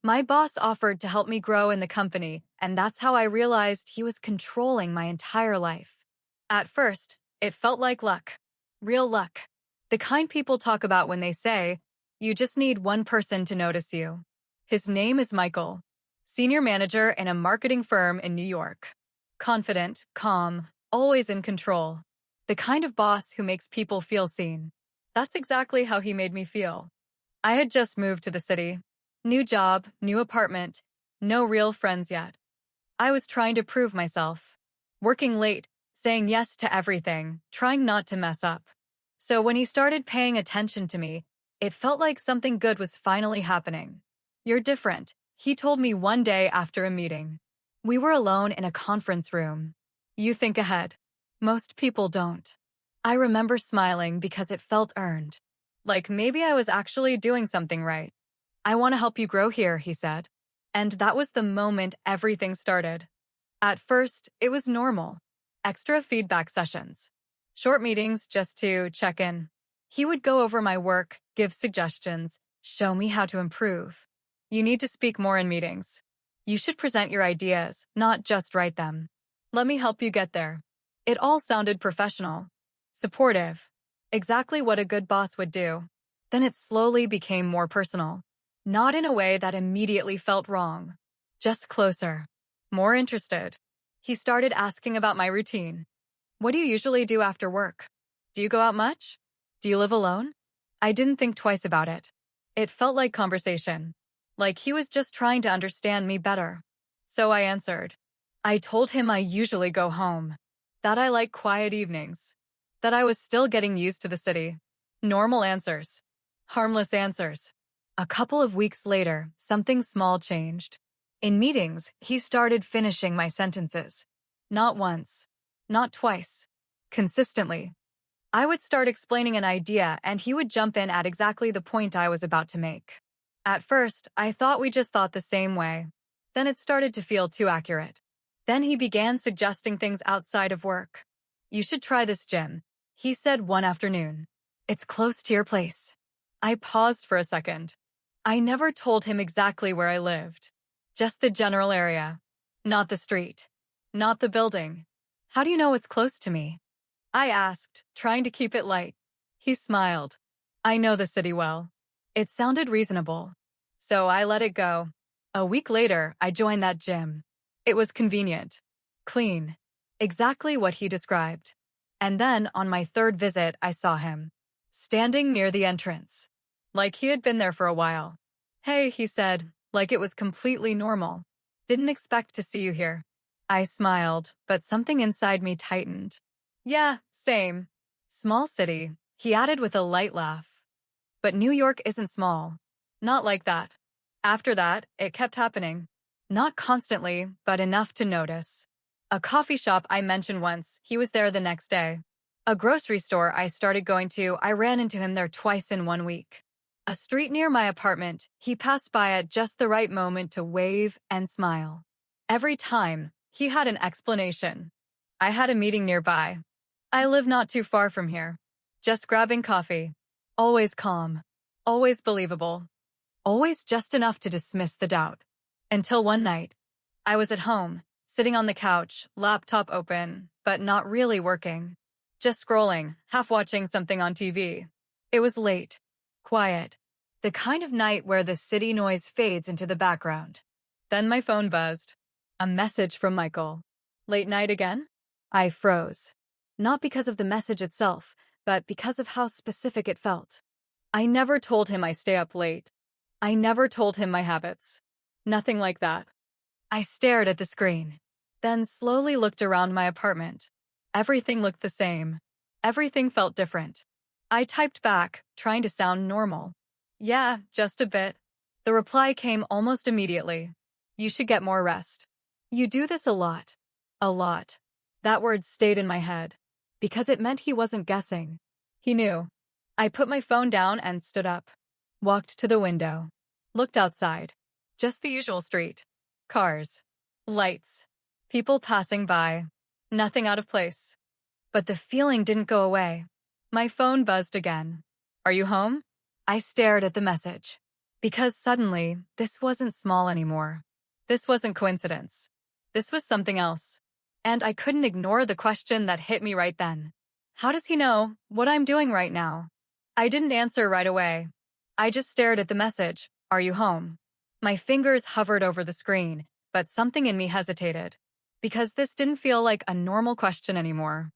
My boss offered to help me grow in the company, and that's how I realized he was controlling my entire life. At first, it felt like luck. Real luck. The kind people talk about when they say, you just need one person to notice you. His name is Michael, senior manager in a marketing firm in New York. Confident, calm, always in control. The kind of boss who makes people feel seen. That's exactly how he made me feel. I had just moved to the city. New job, new apartment, no real friends yet. I was trying to prove myself. Working late, saying yes to everything, trying not to mess up. So when he started paying attention to me, it felt like something good was finally happening. You're different, he told me one day after a meeting. We were alone in a conference room. You think ahead. Most people don't. I remember smiling because it felt earned. Like maybe I was actually doing something right. I want to help you grow here, he said. And that was the moment everything started. At first, it was normal. Extra feedback sessions. Short meetings just to check in. He would go over my work, give suggestions, show me how to improve. You need to speak more in meetings. You should present your ideas, not just write them. Let me help you get there. It all sounded professional. Supportive. Exactly what a good boss would do. Then it slowly became more personal. Not in a way that immediately felt wrong. Just closer. More interested. He started asking about my routine. What do you usually do after work? Do you go out much? Do you live alone? I didn't think twice about it. It felt like conversation. Like he was just trying to understand me better. So I answered. I told him I usually go home. That I like quiet evenings. That I was still getting used to the city. Normal answers. Harmless answers. A couple of weeks later, something small changed. In meetings, he started finishing my sentences. Not once. Not twice. Consistently. I would start explaining an idea and he would jump in at exactly the point I was about to make. At first, I thought we just thought the same way. Then it started to feel too accurate. Then he began suggesting things outside of work. You should try this gym, he said one afternoon. It's close to your place. I paused for a second. I never told him exactly where I lived. Just the general area. Not the street. Not the building. How do you know it's close to me? I asked, trying to keep it light. He smiled. I know the city well. It sounded reasonable. So I let it go. A week later, I joined that gym. It was convenient. Clean. Exactly what he described. And then, on my third visit, I saw him. Standing near the entrance. Like he had been there for a while. Hey, he said, like it was completely normal. Didn't expect to see you here. I smiled, but something inside me tightened. Yeah, same. Small city, he added with a light laugh. But New York isn't small. Not like that. After that, it kept happening. Not constantly, but enough to notice. A coffee shop I mentioned once, he was there the next day. A grocery store I started going to, I ran into him there twice in 1 week. A street near my apartment, he passed by at just the right moment to wave and smile. Every time, he had an explanation. I had a meeting nearby. I live not too far from here. Just grabbing coffee. Always calm. Always believable. Always just enough to dismiss the doubt. Until one night, I was at home, sitting on the couch, laptop open, but not really working. Just scrolling, half watching something on TV. It was late. Quiet. The kind of night where the city noise fades into the background. Then my phone buzzed. A message from Michael. Late night again? I froze. Not because of the message itself, but because of how specific it felt. I never told him I stay up late. I never told him my habits. Nothing like that. I stared at the screen, then slowly looked around my apartment. Everything looked the same. Everything felt different. I typed back, trying to sound normal. Yeah, just a bit. The reply came almost immediately. You should get more rest. You do this a lot. A lot. That word stayed in my head, because it meant he wasn't guessing. He knew. I put my phone down and stood up. Walked to the window. Looked outside. Just the usual street. Cars. Lights. People passing by. Nothing out of place. But the feeling didn't go away. My phone buzzed again. Are you home? I stared at the message. Because suddenly, this wasn't small anymore. This wasn't coincidence. This was something else. And I couldn't ignore the question that hit me right then. How does he know what I'm doing right now? I didn't answer right away. I just stared at the message, "Are you home?" My fingers hovered over the screen, but something in me hesitated. Because this didn't feel like a normal question anymore.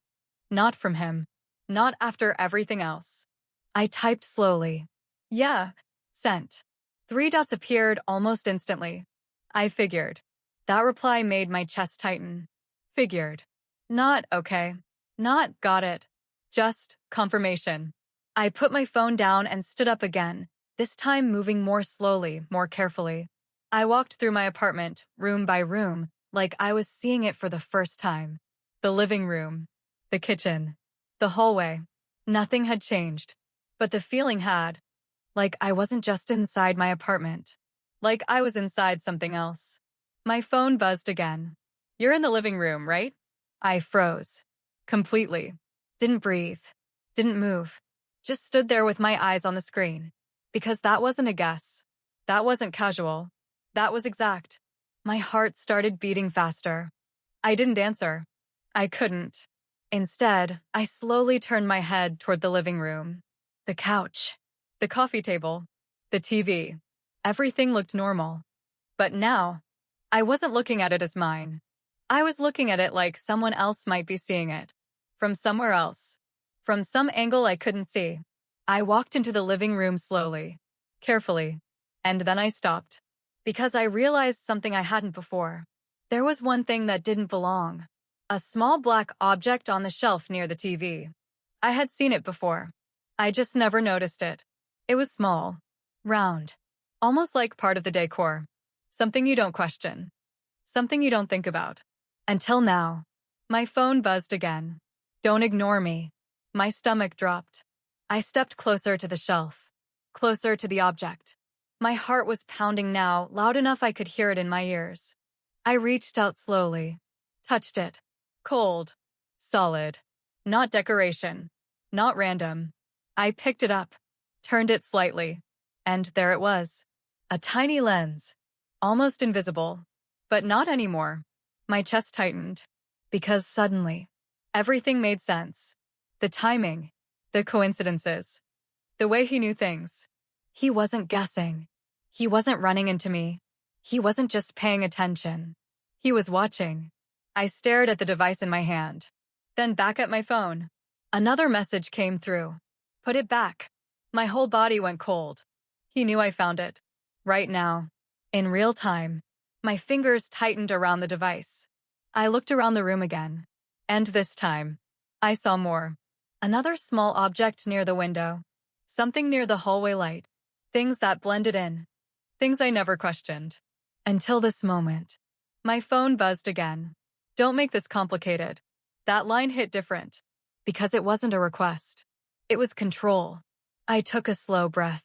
Not from him. Not after everything else. I typed slowly. "Yeah, sent." 3 dots appeared almost instantly. I figured. That reply made my chest tighten. Figured. Not okay. Not got it. Just confirmation. I put my phone down and stood up again, this time moving more slowly, more carefully. I walked through my apartment, room by room, like I was seeing it for the first time. The living room, the kitchen, the hallway. Nothing had changed, but the feeling had. Like I wasn't just inside my apartment. Like I was inside something else. My phone buzzed again. "You're in the living room, right?" I froze. Completely. Didn't breathe. Didn't move. Just stood there with my eyes on the screen. Because that wasn't a guess. That wasn't casual. That was exact. My heart started beating faster. I didn't answer. I couldn't. Instead, I slowly turned my head toward the living room. The couch. The coffee table. The TV. Everything looked normal. But now, I wasn't looking at it as mine. I was looking at it like someone else might be seeing it. From somewhere else. From some angle I couldn't see. I walked into the living room slowly. Carefully. And then I stopped. Because I realized something I hadn't before. There was one thing that didn't belong. A small black object on the shelf near the TV. I had seen it before. I just never noticed it. It was small. Round. Almost like part of the decor. Something you don't question. Something you don't think about. Until now. My phone buzzed again. Don't ignore me. My stomach dropped. I stepped closer to the shelf. Closer to the object. My heart was pounding now, loud enough I could hear it in my ears. I reached out slowly. Touched it. Cold. Solid. Not decoration. Not random. I picked it up. Turned it slightly. And there it was. A tiny lens. Almost invisible. But not anymore. My chest tightened. Because suddenly, everything made sense. The timing. The coincidences. The way he knew things. He wasn't guessing. He wasn't running into me. He wasn't just paying attention. He was watching. I stared at the device in my hand. Then back at my phone. Another message came through. Put it back. My whole body went cold. He knew I found it. Right now. In real time. My fingers tightened around the device. I looked around the room again. And this time, I saw more. Another small object near the window. Something near the hallway light. Things that blended in. Things I never questioned. Until this moment. My phone buzzed again. Don't make this complicated. That line hit different. Because it wasn't a request. It was control. I took a slow breath.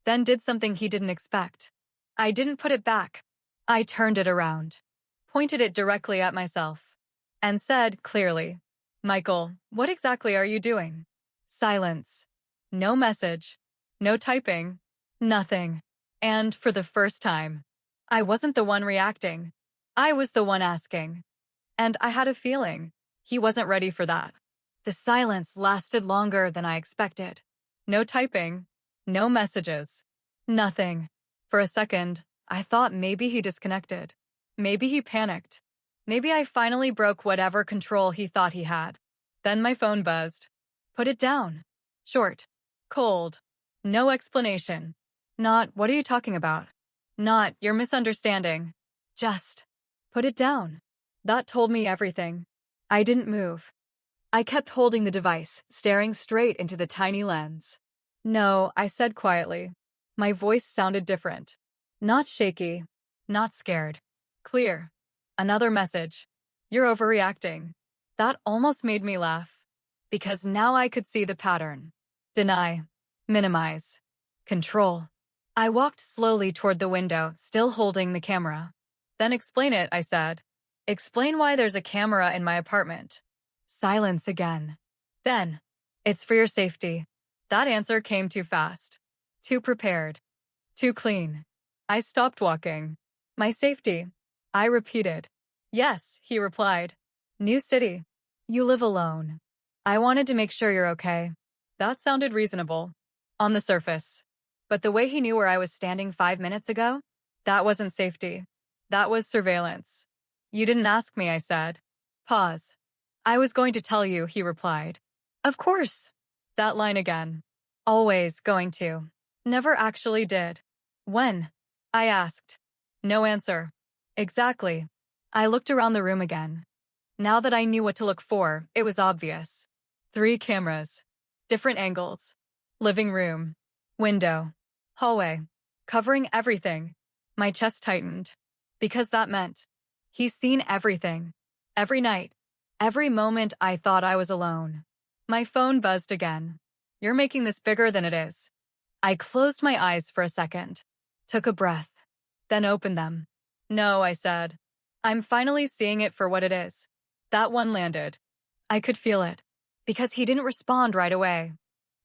Then did something he didn't expect. I didn't put it back. I turned it around. Pointed it directly at myself. And said clearly, "Michael, what exactly are you doing?" Silence. No message. No typing. Nothing. And for the first time, I wasn't the one reacting. I was the one asking. And I had a feeling he wasn't ready for that. The silence lasted longer than I expected. No typing. No messages. Nothing. For a second, I thought maybe he disconnected. Maybe he panicked. Maybe I finally broke whatever control he thought he had. Then my phone buzzed. Put it down. Short. Cold. No explanation. Not, "What are you talking about?" Not, "You're misunderstanding." Just, "Put it down." That told me everything. I didn't move. I kept holding the device, staring straight into the tiny lens. "No," I said quietly. My voice sounded different. Not shaky. Not scared. Clear. Another message. "You're overreacting." That almost made me laugh. Because now I could see the pattern. Deny. Minimize. Control. I walked slowly toward the window, still holding the camera. "Then explain it," I said. "Explain why there's a camera in my apartment." Silence again. Then, "It's for your safety." That answer came too fast. Too prepared. Too clean. I stopped walking. My safety. I repeated. Yes, he replied. New city. You live alone. I wanted to make sure you're okay. That sounded reasonable. On the surface. But the way he knew where I was standing 5 minutes ago? That wasn't safety. That was surveillance. You didn't ask me, I said. Pause. I was going to tell you, he replied. Of course. That line again. Always going to. Never actually did. When? I asked. No answer. Exactly. I looked around the room again. Now that I knew what to look for, it was obvious. 3 cameras. Different angles. Living room. Window. Hallway. Covering everything. My chest tightened. Because that meant he's seen everything. Every night. Every moment I thought I was alone. My phone buzzed again. You're making this bigger than it is. I closed my eyes for a second. Took a breath. Then opened them. No, I said. I'm finally seeing it for what it is. That one landed. I could feel it. Because he didn't respond right away.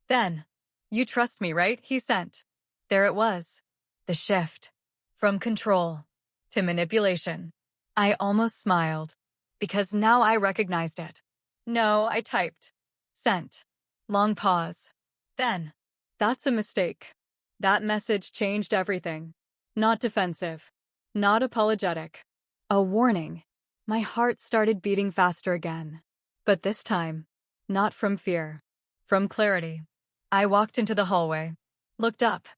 Then, you trust me, right? He sent. There it was. The shift. From control to manipulation. I almost smiled. Because now I recognized it. No, I typed. Sent. Long pause. Then, that's a mistake. That message changed everything. Not defensive. Not apologetic. A warning. My heart started beating faster again. But this time, not from fear. From clarity. I walked into the hallway. Looked up.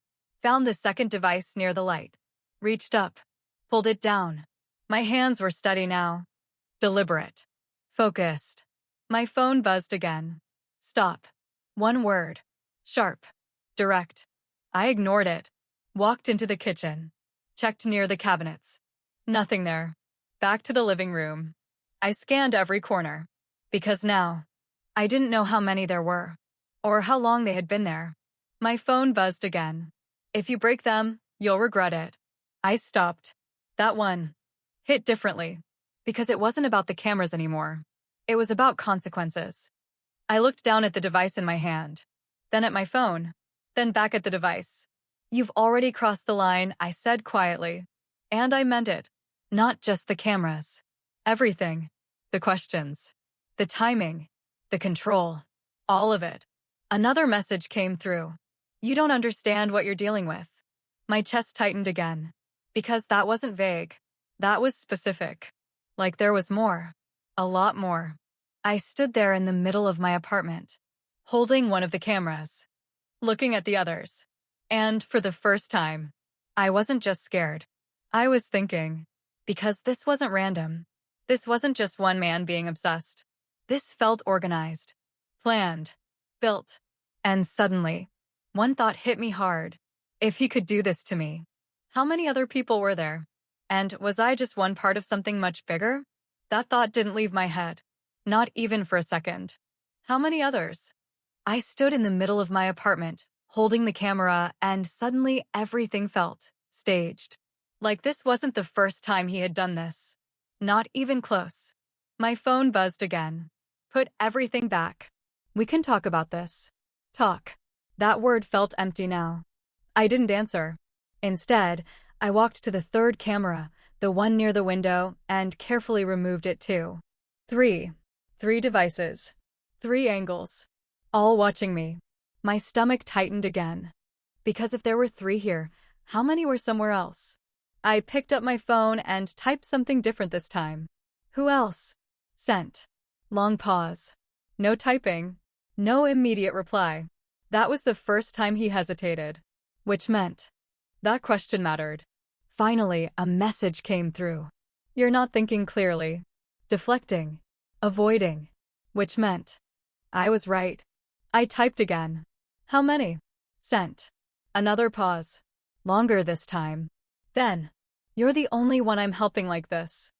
Found the second device near the light. Reached up. Pulled it down. My hands were steady now. Deliberate. Focused. My phone buzzed again. Stop. One word. Sharp. Direct. I ignored it. Walked into the kitchen. Checked near the cabinets. Nothing there. Back to the living room. I scanned every corner. Because now, I didn't know how many there were. Or how long they had been there. My phone buzzed again. If you break them, you'll regret it. I stopped. That one. Hit differently. Because it wasn't about the cameras anymore. It was about consequences. I looked down at the device in my hand. Then at my phone. Then back at the device. You've already crossed the line, I said quietly. And I meant it. Not just the cameras. Everything. The questions. The timing. The control. All of it. Another message came through. You don't understand what you're dealing with. My chest tightened again. Because that wasn't vague. That was specific. Like there was more. A lot more. I stood there in the middle of my apartment, holding one of the cameras, looking at the others. And for the first time, I wasn't just scared. I was thinking. Because this wasn't random. This wasn't just one man being obsessed. This felt organized. Planned. Built. And suddenly, one thought hit me hard. If he could do this to me, how many other people were there? And was I just one part of something much bigger? That thought didn't leave my head. Not even for a second. How many others? I stood in the middle of my apartment, holding the camera, and suddenly everything felt staged. Like this wasn't the first time he had done this. Not even close. My phone buzzed again. Put everything back. We can talk about this. Talk. That word felt empty now. I didn't answer. Instead, I walked to the third camera, the one near the window, and carefully removed it too. 3 devices. 3 angles. All watching me. My stomach tightened again. Because if there were 3 here, how many were somewhere else? I picked up my phone and typed something different this time. Who else? Sent. Long pause. No typing. No immediate reply. That was the first time he hesitated. Which meant that question mattered. Finally, a message came through. You're not thinking clearly. Deflecting. Avoiding. Which meant I was right. I typed again. How many? Sent. Another pause. Longer this time. Then, you're the only one I'm helping like this.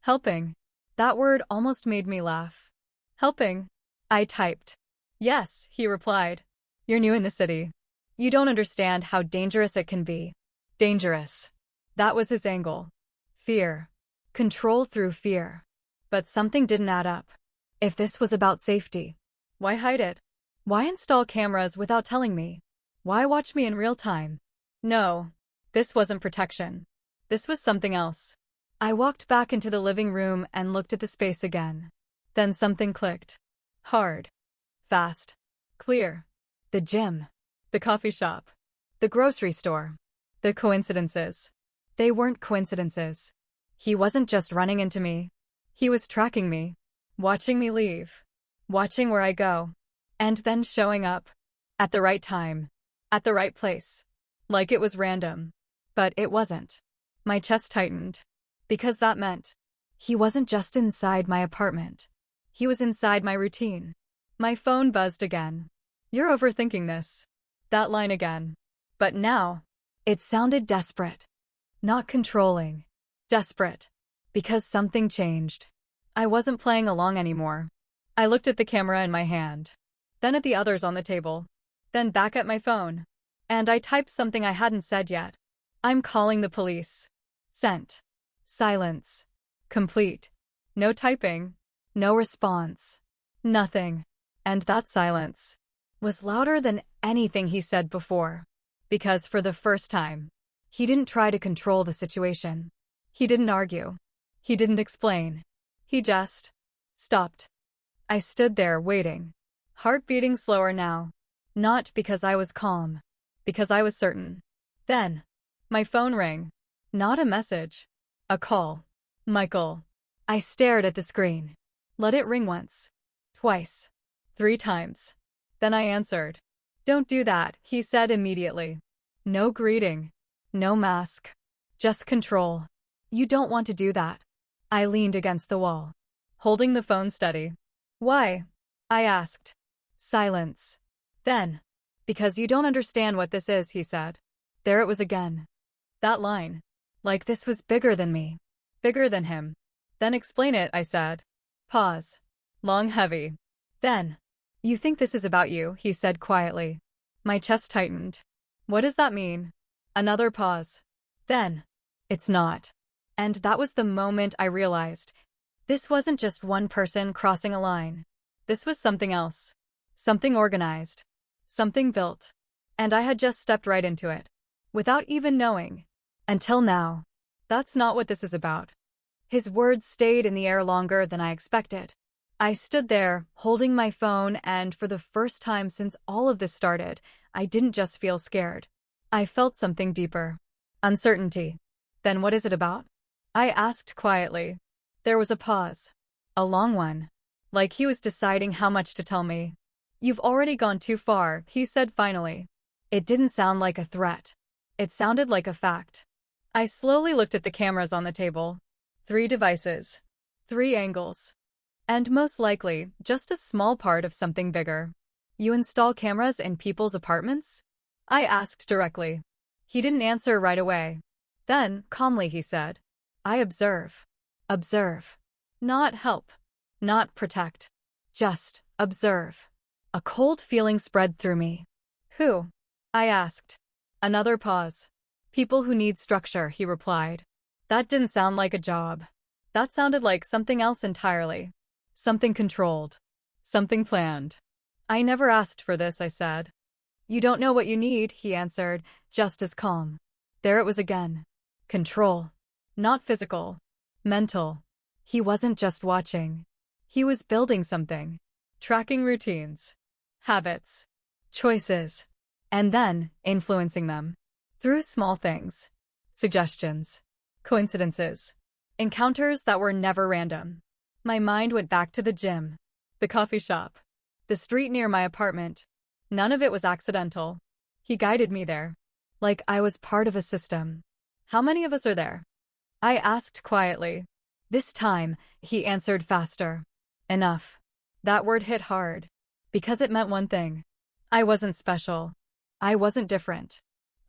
Helping. That word almost made me laugh. Helping. I typed. Yes, he replied. You're new in the city. You don't understand how dangerous it can be. Dangerous. That was his angle. Fear. Control through fear. But something didn't add up. If this was about safety, why hide it? Why install cameras without telling me? Why watch me in real time? No, This wasn't protection. This was something else. I walked back into the living room and looked at the space again. Then something clicked. Hard. Fast. Clear. The gym. The coffee shop. The grocery store. The coincidences. They weren't coincidences. He wasn't just running into me. He was tracking me. Watching me leave. Watching where I go. And then showing up. At the right time. At the right place. Like it was random. But it wasn't. My chest tightened. Because that meant he wasn't just inside my apartment. He was inside my routine. My phone buzzed again. You're overthinking this. That line again. But now, it sounded desperate. Not controlling. Desperate. Because something changed. I wasn't playing along anymore. I looked at the camera in my hand. Then at the others on the table. Then back at my phone. And I typed something I hadn't said yet. I'm calling the police. Sent. Silence. Complete. No typing. No response. Nothing. And that silence was louder than anything he said before. Because for the first time, he didn't try to control the situation. He didn't argue. He didn't explain. He just stopped. I stood there waiting. Heart beating slower now. Not because I was calm. Because I was certain. Then, my phone rang. Not a message. A call. Michael. I stared at the screen. Let it ring once. Twice. 3 times. Then I answered. Don't do that, he said immediately. No greeting. No mask. Just control. You don't want to do that. I leaned against the wall, holding the phone steady. Why? I asked. Silence. Then, because you don't understand what this is, he said. There it was again. That line. Like this was bigger than me. Bigger than him. Then explain it, I said. Pause. Long, heavy. Then. You think this is about you, he said quietly. My chest tightened. What does that mean? Another pause. Then. It's not. And that was the moment I realized. This wasn't just one person crossing a line. This was something else. Something organized. Something built. And I had just stepped right into it. Without even knowing. Until now. That's not what this is about. His words stayed in the air longer than I expected. I stood there, holding my phone, and for the first time since all of this started, I didn't just feel scared. I felt something deeper. Uncertainty. Then what is it about? I asked quietly. There was a pause. A long one. Like he was deciding how much to tell me. You've already gone too far, he said finally. It didn't sound like a threat. It sounded like a fact. I slowly looked at the cameras on the table. 3 devices. 3 angles. And most likely, just a small part of something bigger. You install cameras in people's apartments? I asked directly. He didn't answer right away. Then, calmly he said, I observe. Observe. Not help. Not protect. Just observe. A cold feeling spread through me. Who? I asked. Another pause. People who need structure, he replied. That didn't sound like a job. That sounded like something else entirely. Something controlled. Something planned. I never asked for this, I said. You don't know what you need, he answered, just as calm. There it was again. Control. Not physical. Mental. He wasn't just watching. He was building something. Tracking routines. Habits. Choices. And then, influencing them. Through small things. Suggestions. Coincidences. Encounters that were never random. My mind went back to the gym. The coffee shop. The street near my apartment. None of it was accidental. He guided me there. Like I was part of a system. How many of us are there? I asked quietly. This time, he answered faster. Enough. That word hit hard. Because it meant one thing. I wasn't special. I wasn't different.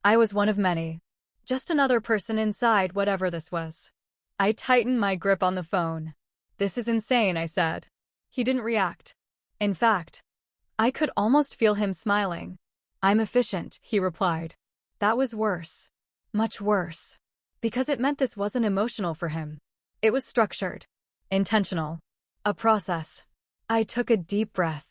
I was one of many. Just another person inside whatever this was. I tightened my grip on the phone. This is insane, I said. He didn't react. In fact, I could almost feel him smiling. I'm efficient, he replied. That was worse. Much worse. Because it meant this wasn't emotional for him. It was structured. Intentional. A process. I took a deep breath.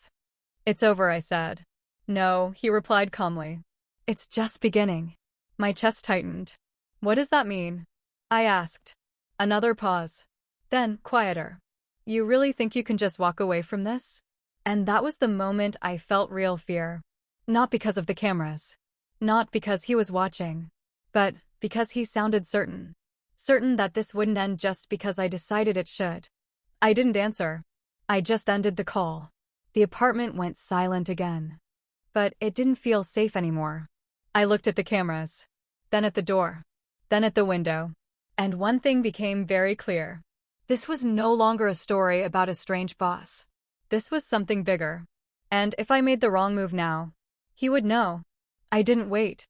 It's over, I said. No, he replied calmly. It's just beginning. My chest tightened. What does that mean? I asked. Another pause. Then, quieter. You really think you can just walk away from this? And that was the moment I felt real fear. Not because of the cameras. Not because he was watching. But because he sounded certain. Certain that this wouldn't end just because I decided it should. I didn't answer. I just ended the call. The apartment went silent again. But it didn't feel safe anymore. I looked at the cameras. Then at the door. Then at the window. And one thing became very clear. This was no longer a story about a strange boss. This was something bigger. And if I made the wrong move now, he would know. I didn't wait.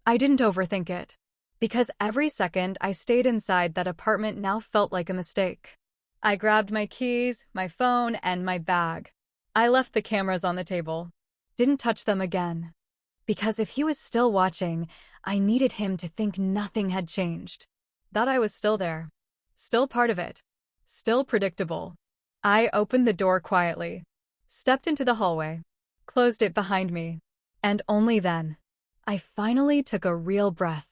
I didn't overthink it. Because every second I stayed inside that apartment now felt like a mistake. I grabbed my keys, my phone, and my bag. I left the cameras on the table. Didn't touch them again. Because if he was still watching, I needed him to think nothing had changed. That I was still there. Still part of it. Still predictable. I opened the door quietly. Stepped into the hallway. Closed it behind me. And only then, I finally took a real breath.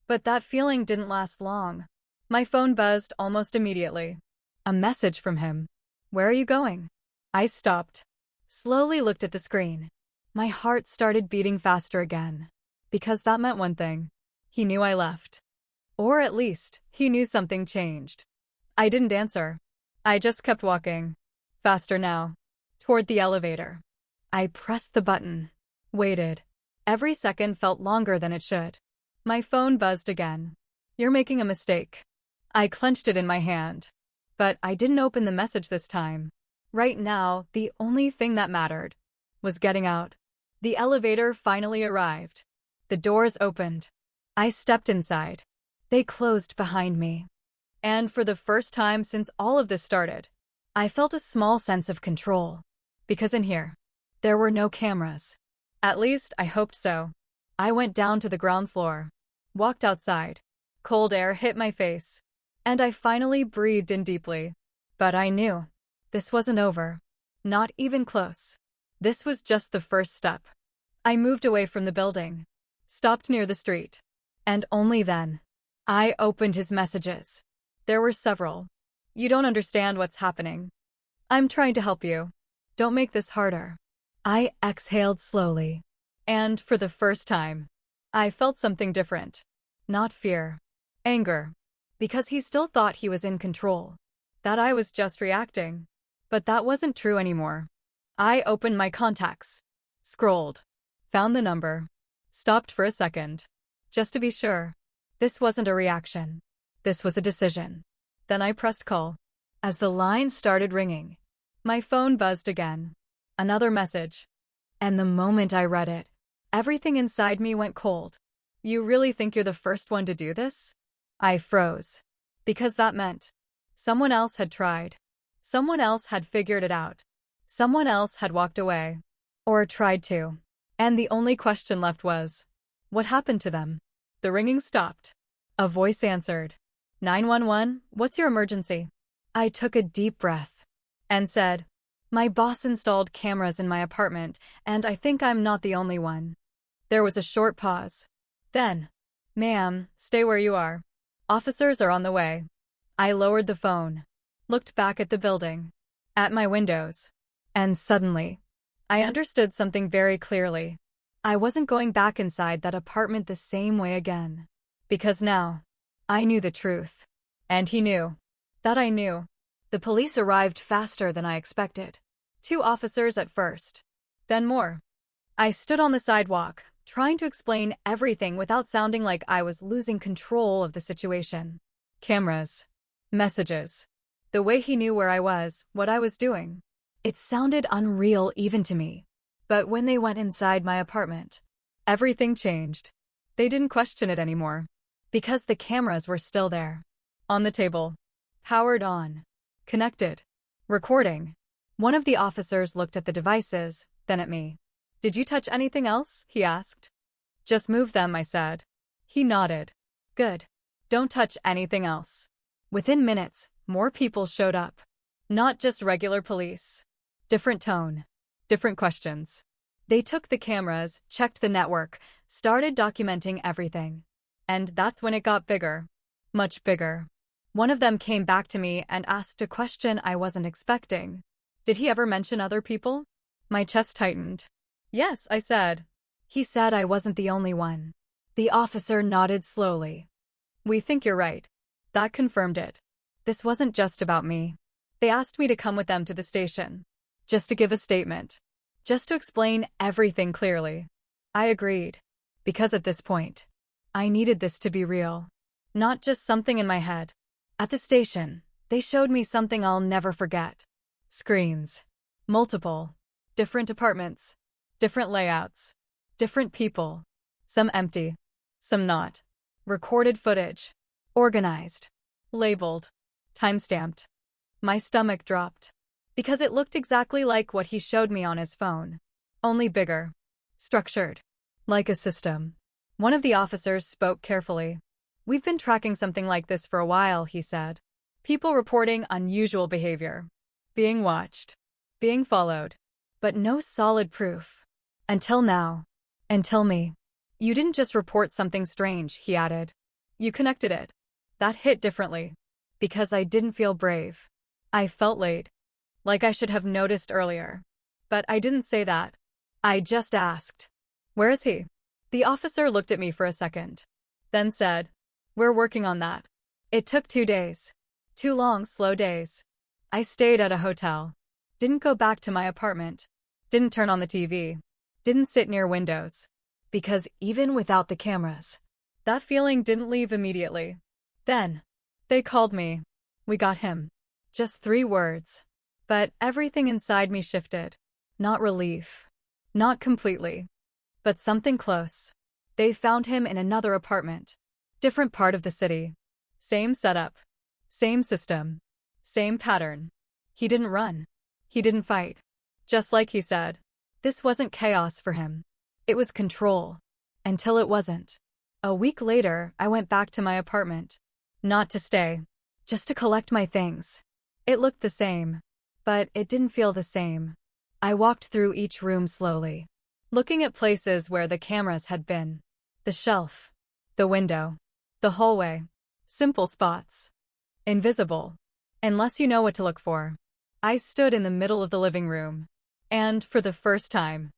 But that feeling didn't last long. My phone buzzed almost immediately. A message from him. Where are you going? I stopped. Slowly looked at the screen. My heart started beating faster again. Because that meant one thing. He knew I left. Or at least, he knew something changed. I didn't answer. I just kept walking. Faster now. Toward the elevator. I pressed the button. Waited. Every second felt longer than it should. My phone buzzed again. You're making a mistake. I clenched it in my hand. But I didn't open the message this time. Right now, the only thing that mattered was getting out. The elevator finally arrived. The doors opened. I stepped inside. They closed behind me. And for the first time since all of this started, I felt a small sense of control. Because in here, there were no cameras. At least, I hoped so. I went down to the ground floor. Walked outside. Cold air hit my face. And I finally breathed in deeply. But I knew. This wasn't over. Not even close. This was just the first step. I moved away from the building. Stopped near the street. And only then, I opened his messages. There were several. You don't understand what's happening. I'm trying to help you. Don't make this harder. I exhaled slowly. And for the first time, I felt something different. Not fear. Anger. Because he still thought he was in control. That I was just reacting. But that wasn't true anymore. I opened my contacts. Scrolled. Found the number. Stopped for a second. Just to be sure. This wasn't a reaction. This was a decision. Then I pressed call. As the line started ringing, my phone buzzed again. Another message. And the moment I read it, everything inside me went cold. You really think you're the first one to do this? I froze. Because that meant someone else had tried. Someone else had figured it out. Someone else had walked away. Or tried to. And the only question left was, what happened to them? The ringing stopped. A voice answered. 911, what's your emergency? I took a deep breath. And said, my boss installed cameras in my apartment, and I think I'm not the only one. There was a short pause. Then, ma'am, stay where you are. Officers are on the way. I lowered the phone. Looked back at the building. At my windows. And suddenly, I understood something very clearly. I wasn't going back inside that apartment the same way again. Because now, I knew the truth. And he knew. That I knew. The police arrived faster than I expected. 2 officers at first. Then more. I stood on the sidewalk, trying to explain everything without sounding like I was losing control of the situation. Cameras. Messages. The way he knew where I was, what I was doing. It sounded unreal even to me. But when they went inside my apartment, everything changed. They didn't question it anymore. Because the cameras were still there. On the table. Powered on. Connected. Recording. One of the officers looked at the devices, then at me. Did you touch anything else? He asked. Just move them, I said. He nodded. Good. Don't touch anything else. Within minutes, more people showed up. Not just regular police. Different tone. Different questions. They took the cameras, checked the network, started documenting everything. And that's when it got bigger. Much bigger. One of them came back to me and asked a question I wasn't expecting. Did he ever mention other people? My chest tightened. Yes, I said. He said I wasn't the only one. The officer nodded slowly. We think you're right. That confirmed it. This wasn't just about me. They asked me to come with them to the station. Just to give a statement. Just to explain everything clearly. I agreed. Because at this point, I needed this to be real. Not just something in my head. At the station, they showed me something I'll never forget. Screens. Multiple. Different apartments. Different layouts. Different people. Some empty. Some not. Recorded footage. Organized. Labeled. Timestamped. My stomach dropped. Because it looked exactly like what he showed me on his phone. Only bigger. Structured. Like a system. One of the officers spoke carefully. We've been tracking something like this for a while, he said. People reporting unusual behavior. Being watched. Being followed. But no solid proof. Until now. Until me. You didn't just report something strange, he added. You connected it. That hit differently. Because I didn't feel brave. I felt late. Like I should have noticed earlier. But I didn't say that. I just asked. Where is he? The officer looked at me for a second. Then said, we're working on that. It took 2 days. 2 long, slow days. I stayed at a hotel. Didn't go back to my apartment. Didn't turn on the TV. Didn't sit near windows. Because even without the cameras, that feeling didn't leave immediately. Then, they called me. We got him. Just 3 words. But everything inside me shifted. Not relief. Not completely. But something close. They found him in another apartment. Different part of the city. Same setup. Same system. Same pattern. He didn't run. He didn't fight. Just like he said. This wasn't chaos for him. It was control. Until it wasn't. A week later, I went back to my apartment. Not to stay. Just to collect my things. It looked the same. But it didn't feel the same. I walked through each room slowly. Looking at places where the cameras had been. The shelf. The window. The hallway. Simple spots. Invisible. Unless you know what to look for. I stood in the middle of the living room. And, for the first time,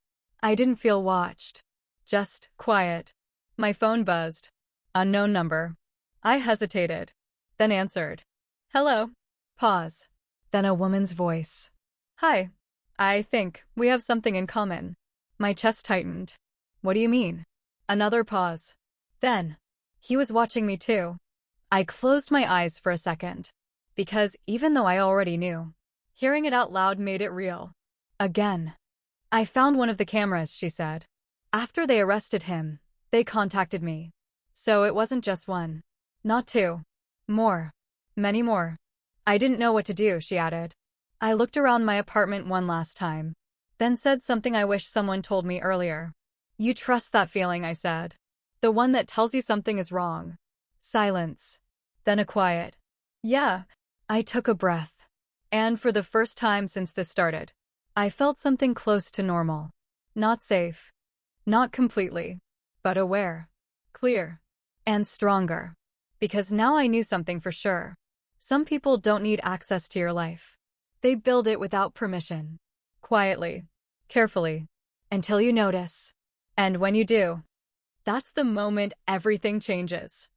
I didn't feel watched. Just quiet. My phone buzzed. Unknown number. I hesitated. Then answered. Hello. Pause. Then a woman's voice. Hi. I think we have something in common. My chest tightened. What do you mean? Another pause. Then, he was watching me too. I closed my eyes for a second. Because even though I already knew, hearing it out loud made it real. Again. I found one of the cameras, she said. After they arrested him, they contacted me. So it wasn't just one. Not 2. More. Many more. I didn't know what to do, she added. I looked around my apartment one last time. Then said something I wish someone told me earlier. You trust that feeling, I said. The one that tells you something is wrong. Silence. Then a quiet. Yeah. I took a breath. And for the first time since this started, I felt something close to normal. Not safe. Not completely. But aware. Clear. And stronger. Because now I knew something for sure. Some people don't need access to your life. They build it without permission. Quietly. Carefully. Until you notice. And when you do, that's the moment everything changes.